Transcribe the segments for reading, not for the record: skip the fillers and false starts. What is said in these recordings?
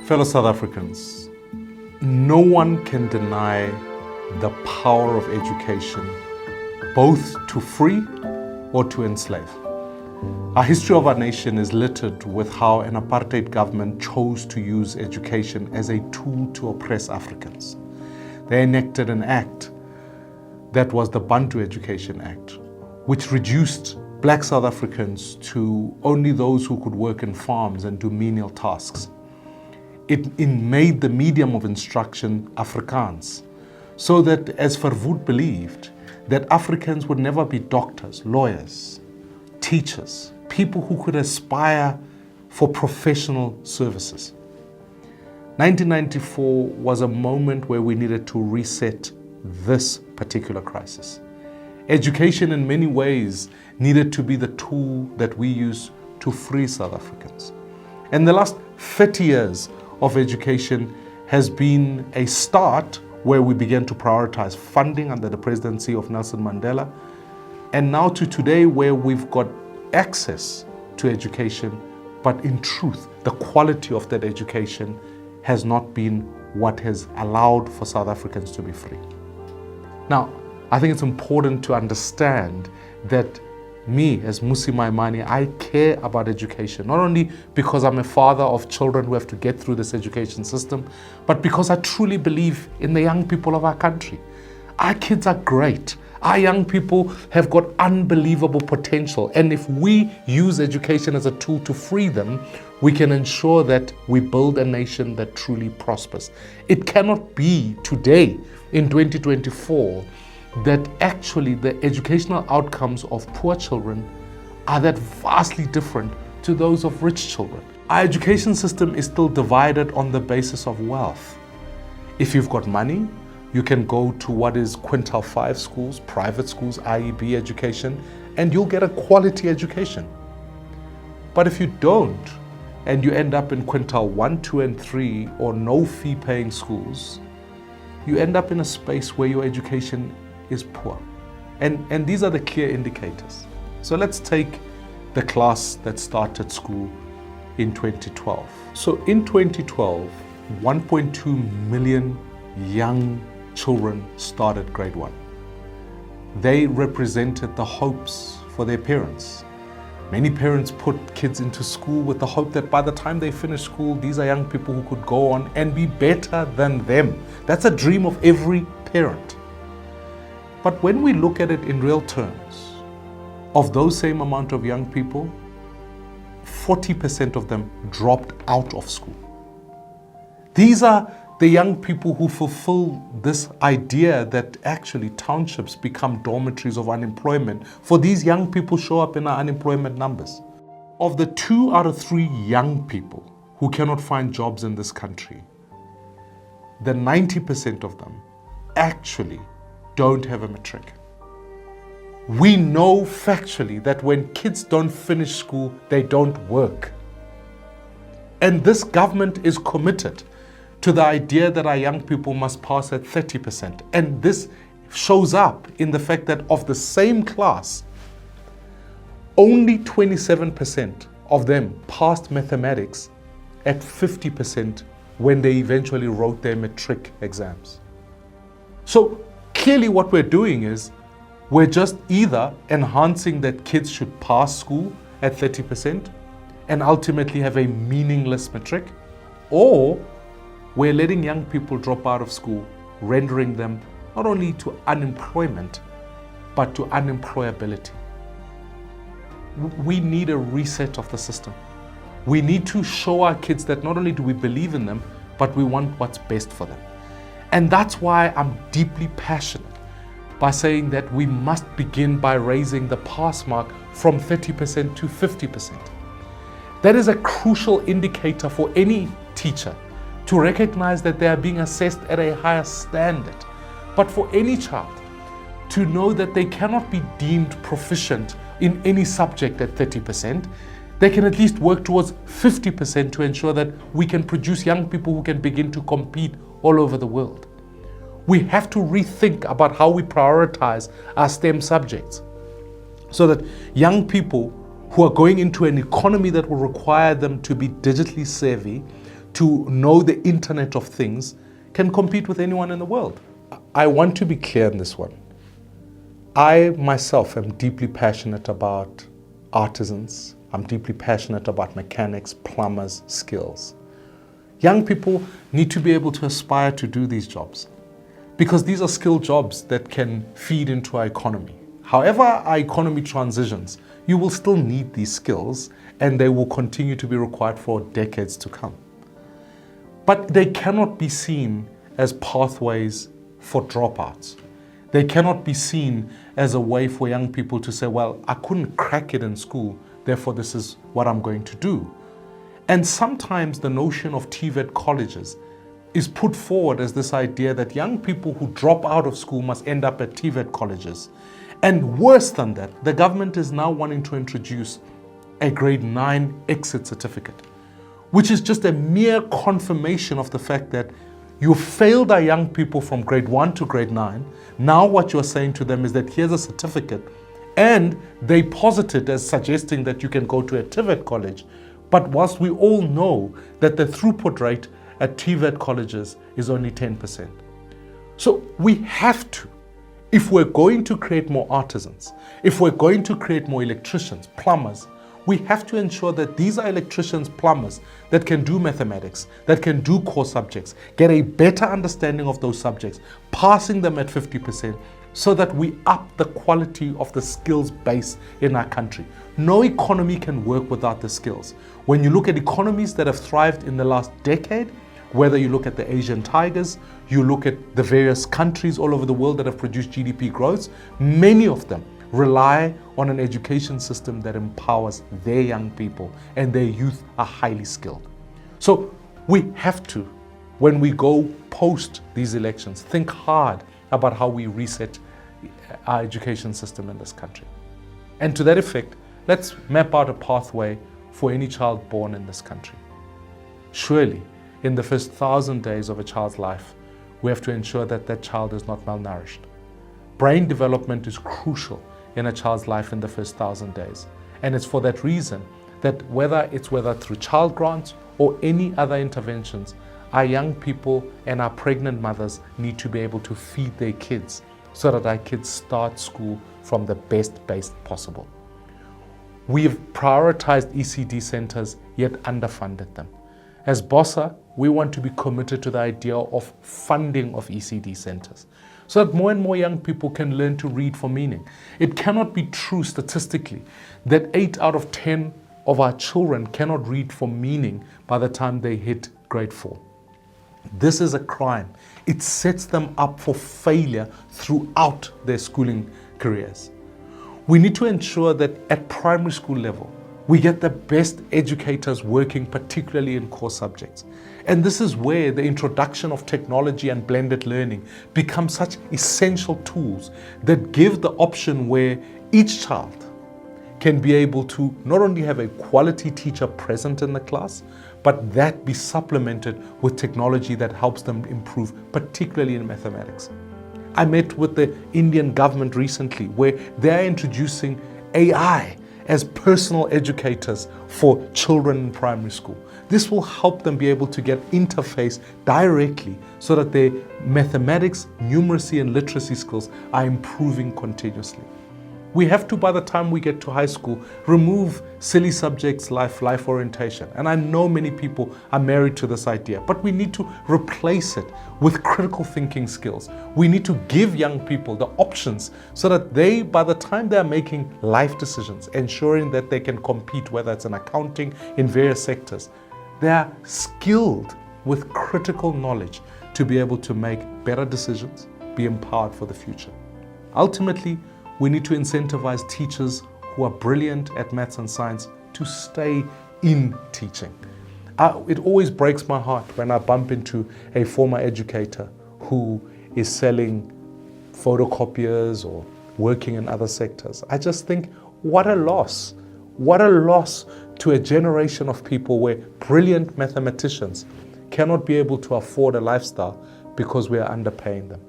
Fellow South Africans, no one can deny the power of education, both to free or to enslave. Our history of our nation is littered with how an apartheid government chose to use education as a tool to oppress Africans. They enacted an act that was the Bantu Education Act, which reduced black South Africans to only those who could work in farms and do menial tasks. It made the medium of instruction Afrikaans, so that, as Verwoerd believed, that Africans would never be doctors, lawyers, teachers, people who could aspire for professional services. 1994 was a moment where we needed to reset this particular crisis. Education in many ways needed to be the tool that we use to free South Africans. And the last 30 years of education has been a start where we began to prioritize funding under the presidency of Nelson Mandela, and now to today where we've got access to education, but in truth, the quality of that education has not been what has allowed for South Africans to be free. Now, I think it's important to understand that me, as Mmusi Maimane, I care about education, not only because I'm a father of children who have to get through this education system, but because I truly believe in the young people of our country. Our kids are great. Our young people have got unbelievable potential. And if we use education as a tool to free them, we can ensure that we build a nation that truly prospers. It cannot be today, in 2024, that actually the educational outcomes of poor children are that vastly different to those of rich children. Our education system is still divided on the basis of wealth. If you've got money, you can go to what is quintile 5 schools, private schools, IEB education, and you'll get a quality education. But if you don't, and you end up in quintile 1, 2, and 3, or no fee paying schools, you end up in a space where your education is poor. And these are the clear indicators. So let's take the class that started school in 2012. So in 2012, 1.2 million young children started grade 1. They represented the hopes for their parents. Many parents put kids into school with the hope that by the time they finish school, these are young people who could go on and be better than them. That's a dream of every parent. But when we look at it in real terms, of those same amount of young people, 40% of them dropped out of school. These are the young people who fulfill this idea that actually townships become dormitories of unemployment, for these young people show up in our unemployment numbers. Of the 2 out of 3 young people who cannot find jobs in this country, the 90% of them actually don't have a matric. We know factually that when kids don't finish school, they don't work. And this government is committed to the idea that our young people must pass at 30%. And this shows up in the fact that of the same class, only 27% of them passed mathematics at 50% when they eventually wrote their matric exams. So clearly what we're doing is we're just either enhancing that kids should pass school at 30% and ultimately have a meaningless matric, or we're letting young people drop out of school, rendering them not only to unemployment, but to unemployability. We need a reset of the system. We need to show our kids that not only do we believe in them, but we want what's best for them. And that's why I'm deeply passionate by saying that we must begin by raising the pass mark from 30% to 50%. That is a crucial indicator for any teacher to recognize that they are being assessed at a higher standard. But for any child to know that they cannot be deemed proficient in any subject at 30%, they can at least work towards 50% to ensure that we can produce young people who can begin to compete all over the world. We have to rethink about how we prioritize our STEM subjects so that young people who are going into an economy that will require them to be digitally savvy, to know the Internet of Things, can compete with anyone in the world. I want to be clear in this one. I myself am deeply passionate about artisans. I'm deeply passionate about mechanics, plumbers, skills. Young people need to be able to aspire to do these jobs because these are skilled jobs that can feed into our economy. However our economy transitions, you will still need these skills and they will continue to be required for decades to come. But they cannot be seen as pathways for dropouts. They cannot be seen as a way for young people to say, well, I couldn't crack it in school, therefore this is what I'm going to do. And sometimes the notion of TVET colleges is put forward as this idea that young people who drop out of school must end up at TVET colleges. And worse than that, the government is now wanting to introduce a grade 9 exit certificate, which is just a mere confirmation of the fact that you failed our young people from grade 1 to grade 9. Now what you're saying to them is that here's a certificate, and they posit it as suggesting that you can go to a TVET college. But whilst we all know that the throughput rate at TVET colleges is only 10%. So we have to, if we're going to create more artisans, if we're going to create more electricians, plumbers, we have to ensure that these are electricians, plumbers that can do mathematics, that can do core subjects, get a better understanding of those subjects, passing them at 50%, so that we up the quality of the skills base in our country. No economy can work without the skills. When you look at economies that have thrived in the last decade, whether you look at the Asian tigers, you look at the various countries all over the world that have produced GDP growth, many of them rely on an education system that empowers their young people, and their youth are highly skilled. So we have to, when we go post these elections, think hard about how we reset our education system in this country. And to that effect, let's map out a pathway for any child born in this country. Surely, in the first 1,000 days of a child's life, we have to ensure that that child is not malnourished. Brain development is crucial in a child's life in the first 1,000 days. And it's for that reason that whether through child grants or any other interventions, our young people and our pregnant mothers need to be able to feed their kids so that our kids start school from the best base possible. We've prioritized ECD centers, yet underfunded them. As BOSA, we want to be committed to the idea of funding of ECD centers so that more and more young people can learn to read for meaning. It cannot be true statistically that 8 out of 10 of our children cannot read for meaning by the time they hit grade 4. This is a crime. It sets them up for failure throughout their schooling careers. We need to ensure that at primary school level, we get the best educators working particularly in core subjects. And this is where the introduction of technology and blended learning become such essential tools that give the option where each child can be able to not only have a quality teacher present in the class, but that be supplemented with technology that helps them improve, particularly in mathematics. I met with the Indian government recently where they're introducing AI as personal educators for children in primary school. This will help them be able to get interface directly so that their mathematics, numeracy, and literacy skills are improving continuously. We have to, by the time we get to high school, remove silly subjects like life orientation. And I know many people are married to this idea, but we need to replace it with critical thinking skills. We need to give young people the options so that they, by the time they're making life decisions, ensuring that they can compete, whether it's in accounting, in various sectors, they are skilled with critical knowledge to be able to make better decisions, be empowered for the future. Ultimately, we need to incentivize teachers who are brilliant at maths and science to stay in teaching. It always breaks my heart when I bump into a former educator who is selling photocopiers or working in other sectors. I just think, what a loss. What a loss to a generation of people where brilliant mathematicians cannot be able to afford a lifestyle because we are underpaying them.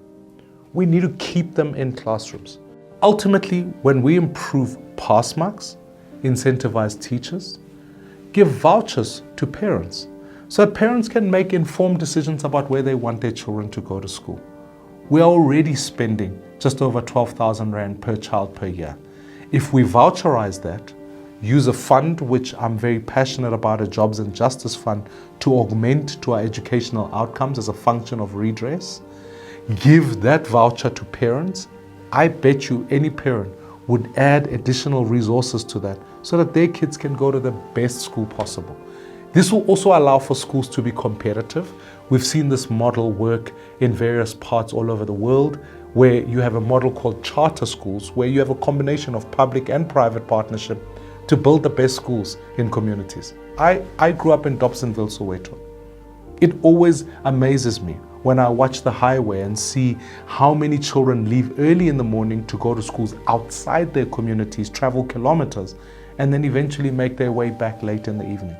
We need to keep them in classrooms. Ultimately, when we improve pass marks, incentivize teachers, give vouchers to parents so that parents can make informed decisions about where they want their children to go to school. We are already spending just over 12,000 Rand per child per year. If we voucherize that, use a fund which I'm very passionate about, a Jobs and Justice Fund, to augment to our educational outcomes as a function of redress, give that voucher to parents, I bet you any parent would add additional resources to that so that their kids can go to the best school possible. This will also allow for schools to be competitive. We've seen this model work in various parts all over the world, where you have a model called charter schools, where you have a combination of public and private partnership to build the best schools in communities. I grew up in Dobsonville, Soweto. It always amazes me when I watch the highway and see how many children leave early in the morning to go to schools outside their communities, travel kilometers, and then eventually make their way back late in the evening.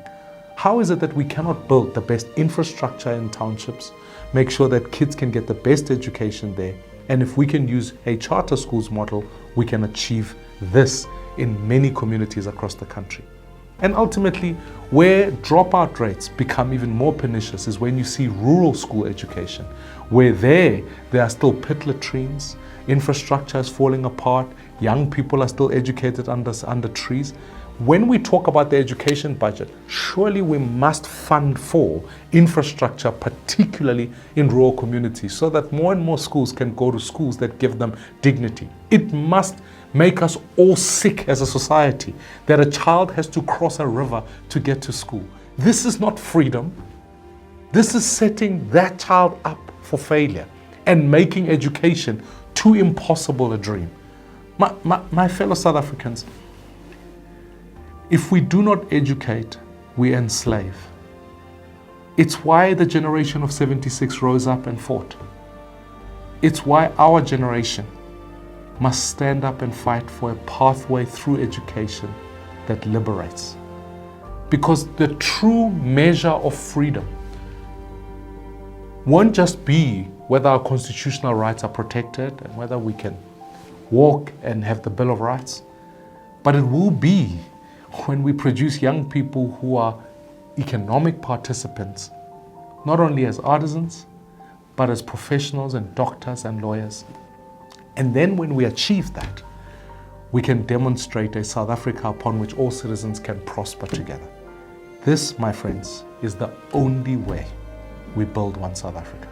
How is it that we cannot build the best infrastructure in townships, make sure that kids can get the best education there, and if we can use a charter schools model, we can achieve this in many communities across the country. And ultimately, where dropout rates become even more pernicious is when you see rural school education, where there are still pit latrines, infrastructure is falling apart, young people are still educated under trees. When we talk about the education budget, surely we must fund for infrastructure, particularly in rural communities, so that more and more schools can go to schools that give them dignity. It must make us all sick as a society that a child has to cross a river to get to school. This is not freedom. This is setting that child up for failure and making education too impossible a dream. My fellow South Africans, if we do not educate, we enslave. It's why the generation of 76 rose up and fought. It's why our generation must stand up and fight for a pathway through education that liberates. Because the true measure of freedom won't just be whether our constitutional rights are protected and whether we can walk and have the Bill of Rights, but it will be when we produce young people who are economic participants, not only as artisans, but as professionals and doctors and lawyers. And then when we achieve that, we can demonstrate a South Africa upon which all citizens can prosper together. This, my friends, is the only way we build one South Africa.